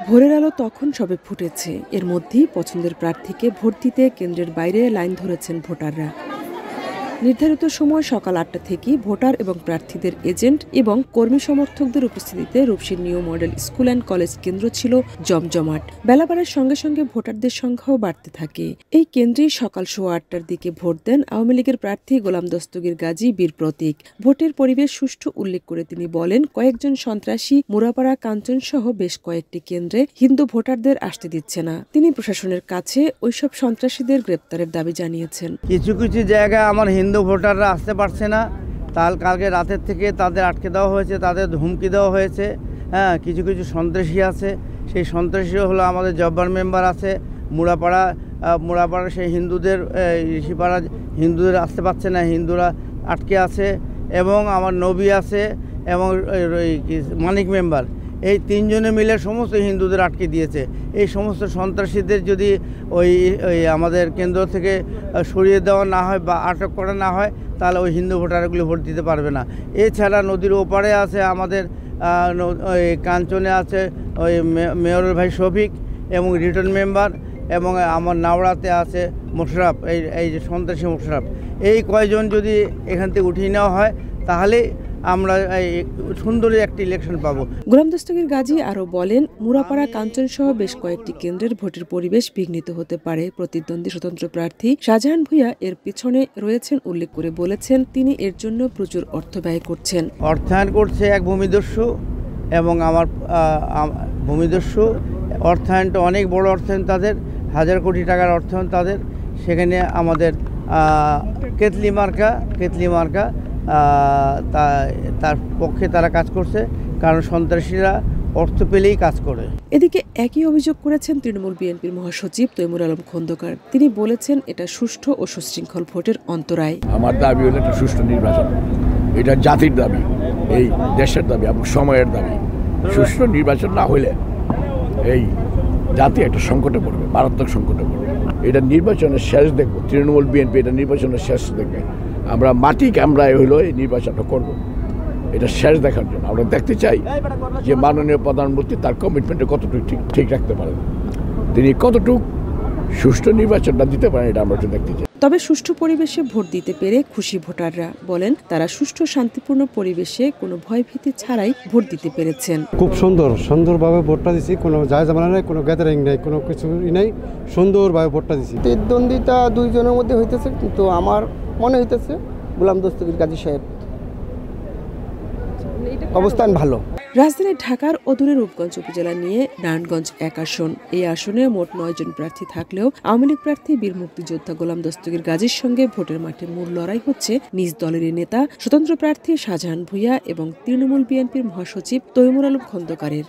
ভোরের আলো তখন সবে ফুটেছে। এর মধ্যেই পছন্দের প্রার্থীকে ভোট দিতে কেন্দ্রের বাইরে লাইন ধরেছেন ভোটাররা। নির্ধারিত সময় সকাল ৮টা থেকেই ভোটার এবং প্রার্থীদের এজেন্ট এবং কর্মী সমর্থকদের উপস্থিতিতে Rupshi new model school and college কেন্দ্র ছিল জমজমাট। বেলা বাড়ার সঙ্গে সঙ্গে ভোটারদের সংখ্যাও বাড়তে থাকে। এই কেন্দ্রেই সকাল ৮:১০টার দিকে ভোট দেন আওয়ামী লীগের প্রার্থী গোলাম দস্তগীর গাজী বীর প্রতীক। ভোটের পরিবেশ সুষ্ঠু উল্লেখ করে তিনি বলেন, কয়েকজন সন্ত্রাসী মুরাপাড়া, কাঞ্চন সহ বেশ কয়েকটি কেন্দ্রে হিন্দু ভোটারদের আসতে দিচ্ছে না। তিনি প্রশাসনের কাছে ওইসব সন্ত্রাসীদের গ্রেপ্তারের দাবি জানিয়েছেন। কিছু কিছু জায়গায় আমার হিন্দু ভোটাররা আসতে পারছে না, কালকে রাতের থেকে তাদের আটকে দেওয়া হয়েছে, তাদের হুমকি দেওয়া হয়েছে। হ্যাঁ, কিছু কিছু সন্ত্রাসী আছে, সেই সন্ত্রাসী হলো আমাদের জব্বার মেম্বার আছে মুরাপাড়া সেই হিন্দুদের ঋষিপাড়া হিন্দুদের আসতে পারছে না, হিন্দুরা আটকে আছে। এবং আমার নবী আছে এবং মানিক মেম্বার, এই তিনজনে মিলে সমস্ত হিন্দুদের আটকে দিয়েছে। এই সমস্ত সন্ত্রাসীদের যদি ওই আমাদের কেন্দ্র থেকে সরিয়ে দেওয়া না হয় বা আটক করা না হয়, তাহলে ওই হিন্দু ভোটারগুলো ভোট দিতে পারবে না। এছাড়া নদীর ওপারে আছে আমাদের ওই কাঞ্চনে আছে ওই মেয়রের ভাই শফিক এবং রিটার্ন মেম্বার, এবং আমার নাওড়াতে আছে মোশাররফ, এই যে সন্ত্রাসী মোশাররফ। এই কয়জন যদি এখান থেকে উঠিয়ে নেওয়া হয়, তাহলে আমরা সুন্দর একটি ইলেকশন পাবো। গোলাম দস্তগীর গাজী আরও বলেন, মুরাপাড়া, কাঞ্চন সহ বেশ কয়েকটি কেন্দ্রের ভোটের পরিবেশ বিঘ্নিত হতে পারে। প্রতিদ্বন্দ্বী স্বতন্ত্র প্রার্থী শাহজাহান ভূঁইয়া এর পিছনে রয়েছেন উল্লেখ করে বলেছেন, তিনি এর জন্য প্রচুর অর্থ ব্যয় করছেন। অর্থায়ন করছে এক ভূমিদস্যু, এবং আমার ভূমিদস্যু অর্থায়নটা অনেক বড় অর্থায়ন, তাদের 1000 কোটি টাকার অর্থায়ন তাদের। সেখানে আমাদের কেতলি মার্কা তার পক্ষে তারা কাজ করছে, কারণ সন্ত্রাসীরা অর্থ পেলেই কাজ করে। এদিকে একই অভিযোগ করেছেন তৃণমূল বিএনপির মহাসচিব তৈমুর আলম খন্দকার। তিনি বলেছেন, এটা সুষ্ঠু ও সুশৃঙ্খল ভোটের অন্তরায়। আমার দাবি হলো একটা সুষ্ঠু নির্বাচন, এটা জাতির দাবি, এই দেশের দাবি এবং সময়ের দাবি। সুষ্ঠু নির্বাচন না হলে এই জাতি একটা সংকটে পড়বে, মারাত্মক সংকটে পড়বে। এটা নির্বাচনের শেষ দেখবো, তৃণমূল বিএনপি এটা নির্বাচনের শেষ দেখবে। আমরা মাটি কামড়ায় হইলো এই নির্বাচনটা করব, এটা শেষ দেখার জন্য। আমরা দেখতে চাই যে মাননীয় প্রধানমন্ত্রী তার কমিটমেন্টে কতটুকু ঠিক রাখতে পারেন, তিনি কতটুকু সুষ্ঠু নির্বাচনটা দিতে পারেন, এটা আমরা একটু দেখতে চাই। তবে সুষ্ঠু পরিবেশে ভোট দিতে পেরে খুশি ভোটাররা। বলেন, তারা সুষ্ঠু শান্তিপূর্ণ পরিবেশে কোনো ভয়ভীতি ছাড়াই ভোট দিতে পেরেছেন। খুব সুন্দরভাবে ভোটটা দিচ্ছি, কোনো জায়জামানা নেই, কোনো গ্যাদারিং নেই, কোনো কিছুই নেই, সুন্দরভাবে ভোটটা দিচ্ছি। প্রতিদ্বন্দ্বিতা দুইজনের মধ্যে হইতেছে, কিন্তু আমার মনে হইতেছে গোলাম দস্তগীর গাজী সাহেব অবস্থান ভালো। রাজধানী ঢাকার অদূরে রূপগঞ্জ উপজেলা নিয়ে নারায়ণগঞ্জ ১ আসন। এই আসনে মোট ৯ জন প্রার্থী থাকলেও আওয়ামী লীগ প্রার্থী বীর মুক্তিযোদ্ধা গোলাম দস্তগীর গাজীর সঙ্গে ভোটের মাঠে মূল লড়াই হচ্ছে নিজ দলেরই নেতা স্বতন্ত্র প্রার্থী শাহজাহান ভূঁইয়া এবং তৃণমূল বিএনপির মহাসচিব তৈমুর আলম খন্দকারের।